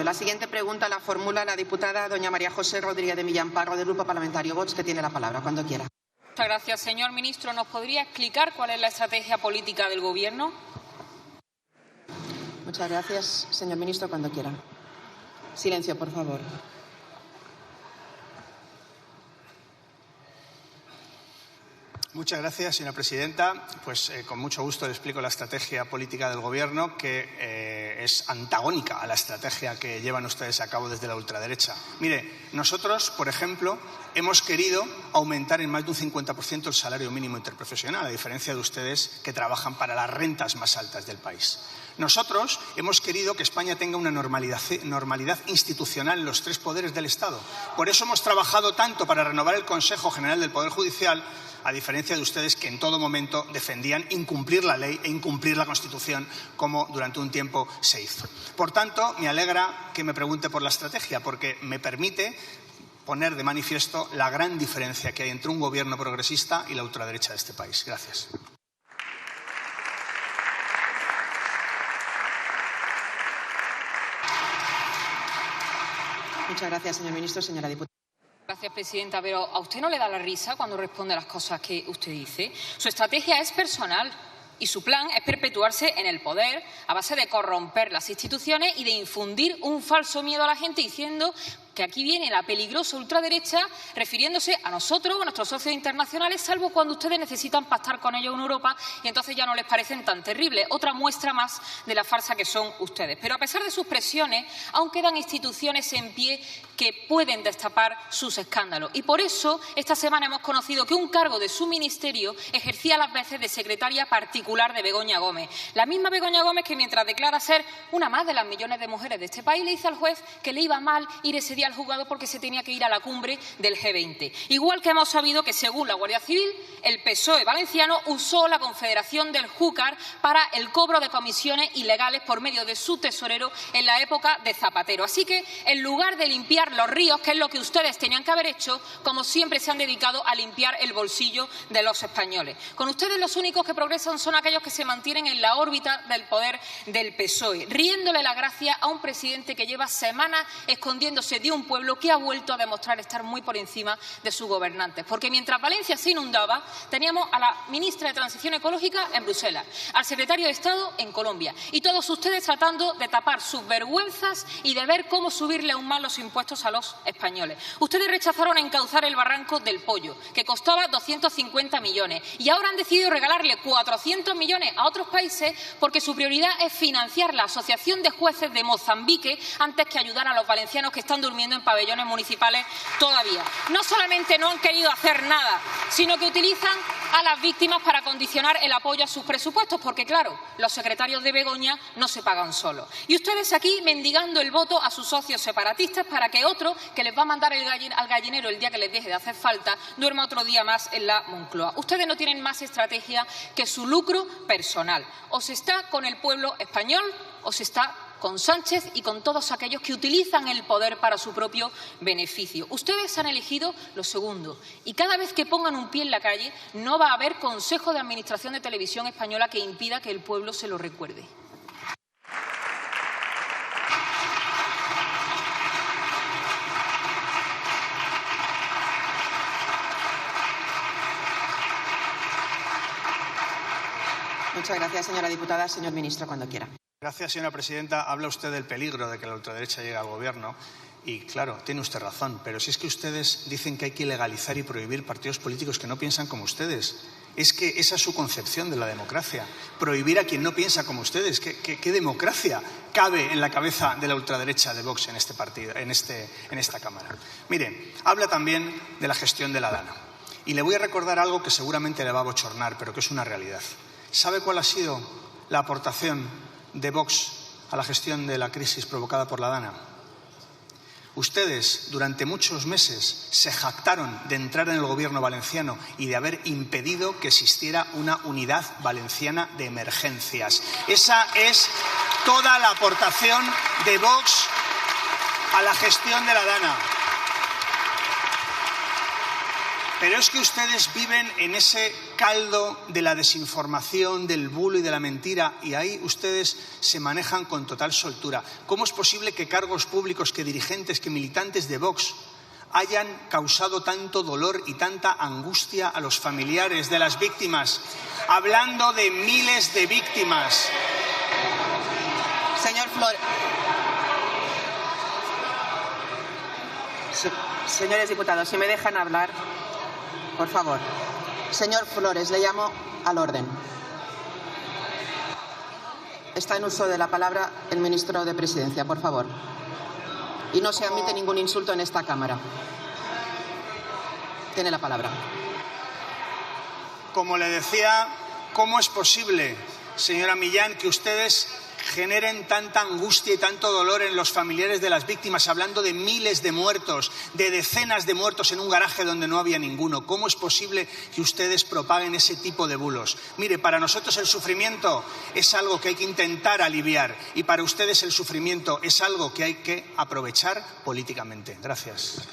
La siguiente pregunta la formula la diputada doña María José Rodríguez de Millán Parro, del Grupo Parlamentario Vox, que tiene la palabra. Cuando quiera. Muchas gracias. Señor ministro, ¿nos podría explicar cuál es la estrategia política del Gobierno? Muchas gracias, señor ministro. Cuando quiera. Silencio, por favor. Muchas gracias, señora presidenta. Pues con mucho gusto le explico la estrategia política del Gobierno, que es antagónica a la estrategia que llevan ustedes a cabo desde la ultraderecha. Mire, nosotros, por ejemplo, hemos querido aumentar en más de un 50% el salario mínimo interprofesional, a diferencia de ustedes que trabajan para las rentas más altas del país. Nosotros hemos querido que España tenga una normalidad institucional en los tres poderes del Estado. Por eso hemos trabajado tanto para renovar el Consejo General del Poder Judicial, a diferencia de ustedes que en todo momento defendían incumplir la ley e incumplir la Constitución, como durante un tiempo se hizo. Por tanto, me alegra que me pregunte por la estrategia, porque me permite poner de manifiesto la gran diferencia que hay entre un gobierno progresista y la ultraderecha de este país. Gracias. Muchas gracias, señor ministro. Señora diputada. Gracias, presidenta. Pero ¿a usted no le da la risa cuando responde a las cosas que usted dice? Su estrategia es personal y su plan es perpetuarse en el poder a base de corromper las instituciones y de infundir un falso miedo a la gente diciendo que aquí viene la peligrosa ultraderecha refiriéndose a nosotros, a nuestros socios internacionales, salvo cuando ustedes necesitan pactar con ellos en Europa y entonces ya no les parecen tan terribles. Otra muestra más de la farsa que son ustedes. Pero a pesar de sus presiones, aún quedan instituciones en pie que pueden destapar sus escándalos. Y por eso, esta semana hemos conocido que un cargo de su ministerio ejercía a las veces de secretaria particular de Begoña Gómez. La misma Begoña Gómez que, mientras declara ser una más de las millones de mujeres de este país, le dice al juez que le iba mal ir ese día al juzgado porque se tenía que ir a la cumbre del G20. Igual que hemos sabido que, según la Guardia Civil, el PSOE valenciano usó la Confederación del Júcar para el cobro de comisiones ilegales por medio de su tesorero en la época de Zapatero. Así que, en lugar de limpiar los ríos, que es lo que ustedes tenían que haber hecho, como siempre se han dedicado a limpiar el bolsillo de los españoles. Con ustedes los únicos que progresan son aquellos que se mantienen en la órbita del poder del PSOE, riéndole la gracia a un presidente que lleva semanas escondiéndose de un pueblo que ha vuelto a demostrar estar muy por encima de sus gobernantes. Porque mientras Valencia se inundaba, teníamos a la ministra de Transición Ecológica en Bruselas, al secretario de Estado en Colombia, y todos ustedes tratando de tapar sus vergüenzas y de ver cómo subirle aún más los impuestos a los españoles. Ustedes rechazaron encauzar el barranco del Pollo, que costaba 250 millones, y ahora han decidido regalarle 400 millones a otros países porque su prioridad es financiar la Asociación de Jueces de Mozambique antes que ayudar a los valencianos que están durmiendo en pabellones municipales todavía. No solamente no han querido hacer nada, sino que utilizan a las víctimas para condicionar el apoyo a sus presupuestos, porque, claro, los secretarios de Begoña no se pagan solos. Y ustedes aquí mendigando el voto a sus socios separatistas para que otro, que les va a mandar al gallinero el día que les deje de hacer falta, duerma otro día más en la Moncloa. Ustedes no tienen más estrategia que su lucro personal. O se está con el pueblo español o se está con Sánchez y con todos aquellos que utilizan el poder para su propio beneficio. Ustedes han elegido lo segundo y cada vez que pongan un pie en la calle no va a haber Consejo de Administración de Televisión Española que impida que el pueblo se lo recuerde. Muchas gracias, señora diputada. Señor ministro, cuando quiera. Gracias, señora presidenta. Habla usted del peligro de que la ultraderecha llegue al Gobierno y, claro, tiene usted razón. Pero si es que ustedes dicen que hay que ilegalizar y prohibir partidos políticos que no piensan como ustedes. Es que esa es su concepción de la democracia. Prohibir a quien no piensa como ustedes. ¿Qué democracia cabe en la cabeza de la ultraderecha de Vox en este partido, en esta Cámara? Mire, habla también de la gestión de la DANA. Y le voy a recordar algo que seguramente le va a bochornar, pero que es una realidad. ¿Sabe cuál ha sido la aportación de Vox a la gestión de la crisis provocada por la DANA? Ustedes, durante muchos meses, se jactaron de entrar en el Gobierno valenciano y de haber impedido que existiera una unidad valenciana de emergencias. Esa es toda la aportación de Vox a la gestión de la DANA. Pero es que ustedes viven en ese caldo de la desinformación, del bulo y de la mentira, y ahí ustedes se manejan con total soltura. ¿Cómo es posible que cargos públicos, que dirigentes, que militantes de Vox hayan causado tanto dolor y tanta angustia a los familiares de las víctimas? Hablando de miles de víctimas. Señor Flores. Señores diputados, si me dejan hablar, por favor. Señor Flores, le llamo al orden. Está en uso de la palabra el ministro de Presidencia, por favor. Y no se admite ningún insulto en esta Cámara. Tiene la palabra. Como le decía, ¿cómo es posible, señora Millán, que ustedes generen tanta angustia y tanto dolor en los familiares de las víctimas, hablando de miles de muertos, de decenas de muertos en un garaje donde no había ninguno? ¿Cómo es posible que ustedes propaguen ese tipo de bulos? Mire, para nosotros el sufrimiento es algo que hay que intentar aliviar, y para ustedes el sufrimiento es algo que hay que aprovechar políticamente. Gracias.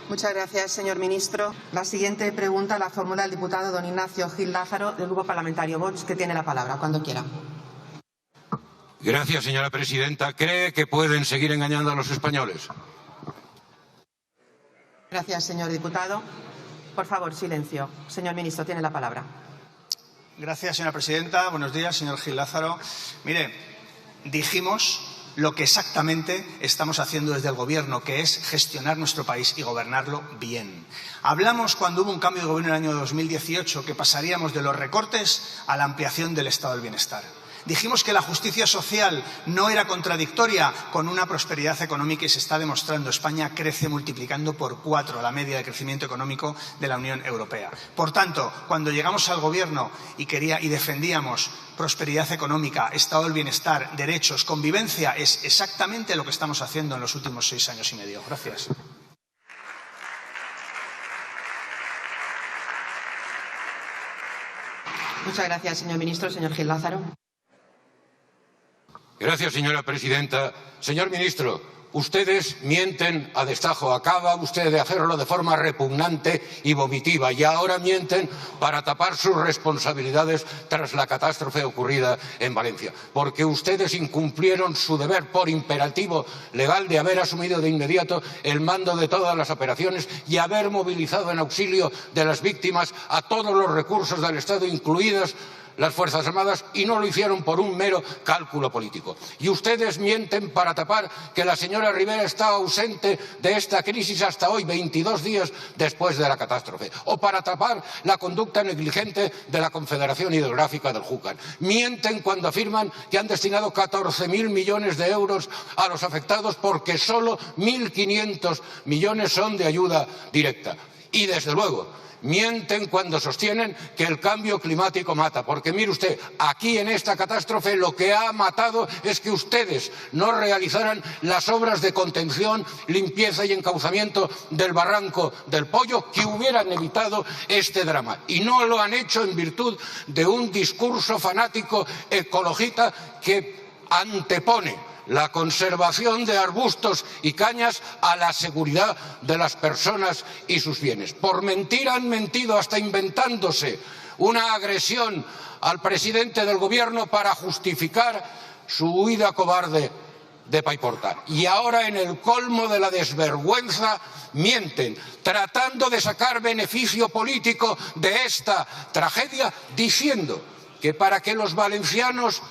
Muchas gracias, señor ministro. La siguiente pregunta la formula el diputado don Ignacio Gil Lázaro, del Grupo Parlamentario Vox, que tiene la palabra, cuando quiera. Gracias, señora presidenta. ¿Cree que pueden seguir engañando a los españoles? Gracias, señor diputado. Por favor, silencio. Señor ministro, tiene la palabra. Gracias, señora presidenta. Buenos días, señor Gil Lázaro. Mire, dijimos lo que exactamente estamos haciendo desde el Gobierno, que es gestionar nuestro país y gobernarlo bien. Hablamos, cuando hubo un cambio de gobierno en el año 2018, que pasaríamos de los recortes a la ampliación del estado del bienestar. Dijimos que la justicia social no era contradictoria con una prosperidad económica, y se está demostrando. España crece multiplicando por 4 la media de crecimiento económico de la Unión Europea. Por tanto, cuando llegamos al Gobierno y defendíamos prosperidad económica, estado del bienestar, derechos, convivencia, es exactamente lo que estamos haciendo en los últimos 6 años y medio. Gracias. Muchas gracias, señor ministro. Señor Gil Lázaro. Gracias, señora presidenta. Señor ministro, ustedes mienten a destajo. Acaba usted de hacerlo de forma repugnante y vomitiva, y ahora mienten para tapar sus responsabilidades tras la catástrofe ocurrida en Valencia. Porque ustedes incumplieron su deber por imperativo legal de haber asumido de inmediato el mando de todas las operaciones y haber movilizado en auxilio de las víctimas a todos los recursos del Estado, incluidas las Fuerzas Armadas, y no lo hicieron por un mero cálculo político. Y ustedes mienten para tapar que la señora Rivera está ausente de esta crisis hasta hoy, 22 días después de la catástrofe, o para tapar la conducta negligente de la Confederación Hidrográfica del Júcar. Mienten cuando afirman que han destinado 14.000 millones de euros a los afectados, porque solo 1.500 millones son de ayuda directa. Y, desde luego, mienten cuando sostienen que el cambio climático mata, porque mire usted, aquí en esta catástrofe lo que ha matado es que ustedes no realizaran las obras de contención, limpieza y encauzamiento del barranco del Pollo, que hubieran evitado este drama. Y no lo han hecho en virtud de un discurso fanático ecologista que antepone la conservación de arbustos y cañas a la seguridad de las personas y sus bienes. Por mentir han mentido, hasta inventándose una agresión al presidente del Gobierno para justificar su huida cobarde de Paiporta. Y ahora, en el colmo de la desvergüenza, mienten, tratando de sacar beneficio político de esta tragedia, diciendo que para que los valencianos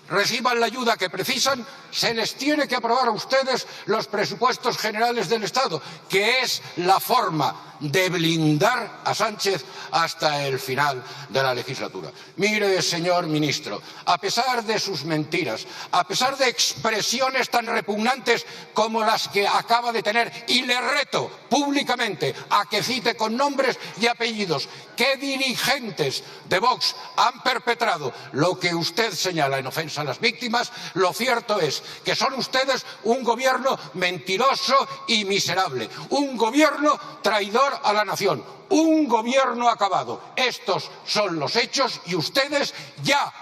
reciban la ayuda que precisan, se les tiene que aprobar a ustedes los presupuestos generales del Estado, que es la forma de blindar a Sánchez hasta el final de la legislatura. Mire, señor ministro, a pesar de sus mentiras, a pesar de expresiones tan repugnantes como las que acaba de tener, y le reto públicamente a que cite con nombres y apellidos qué dirigentes de Vox han perpetrado lo que usted señala en ofensa a las víctimas, lo cierto es que son ustedes un gobierno mentiroso y miserable, un gobierno traidor a la nación, un gobierno acabado. Estos son los hechos y ustedes ya.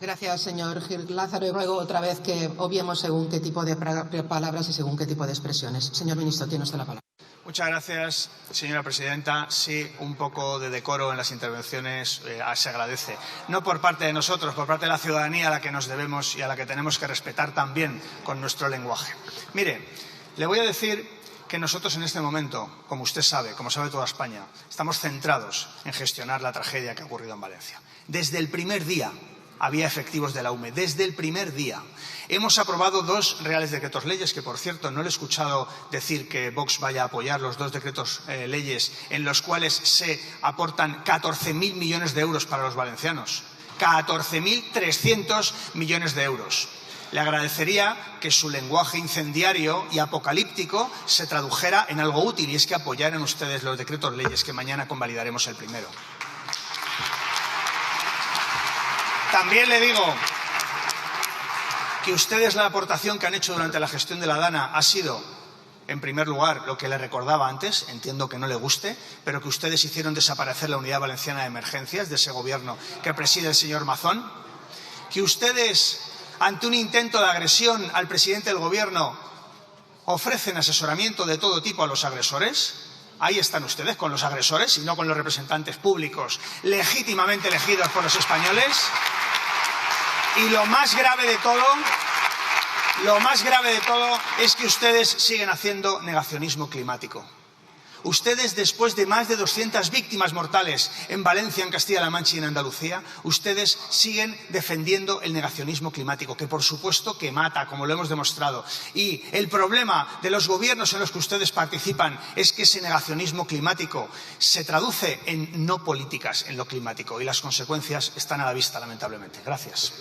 Gracias, señor Gil Lázaro. Y ruego otra vez que obviemos según qué tipo de palabras y según qué tipo de expresiones. Señor ministro, tiene usted la palabra. Muchas gracias, señora presidenta. Sí, un poco de decoro en las intervenciones se agradece. No por parte de nosotros, por parte de la ciudadanía a la que nos debemos y a la que tenemos que respetar también con nuestro lenguaje. Mire, le voy a decir que nosotros en este momento, como usted sabe, como sabe toda España, estamos centrados en gestionar la tragedia que ha ocurrido en Valencia. Desde el primer día había efectivos de la UME, desde el primer día. Hemos aprobado 2 reales decretos leyes, que por cierto no le he escuchado decir que Vox vaya a apoyar los 2 decretos leyes en los cuales se aportan 14.000 millones de euros para los valencianos. 14.300 millones de euros. Le agradecería que su lenguaje incendiario y apocalíptico se tradujera en algo útil, y es que apoyaran ustedes los decretos leyes que mañana convalidaremos el primero. También le digo que ustedes, la aportación que han hecho durante la gestión de la Dana ha sido, en primer lugar, lo que le recordaba antes, entiendo que no le guste, pero que ustedes hicieron desaparecer la Unidad Valenciana de Emergencias de ese gobierno que preside el señor Mazón, que ustedes, ante un intento de agresión al presidente del gobierno, ofrecen asesoramiento de todo tipo a los agresores. Ahí están ustedes con los agresores y no con los representantes públicos legítimamente elegidos por los españoles. Y lo más grave de todo es que ustedes siguen haciendo negacionismo climático. Ustedes, después de más de 200 víctimas mortales en Valencia, en Castilla-La Mancha y en Andalucía, ustedes siguen defendiendo el negacionismo climático, que por supuesto que mata, como lo hemos demostrado. Y el problema de los gobiernos en los que ustedes participan es que ese negacionismo climático se traduce en no políticas en lo climático, y las consecuencias están a la vista, lamentablemente. Gracias.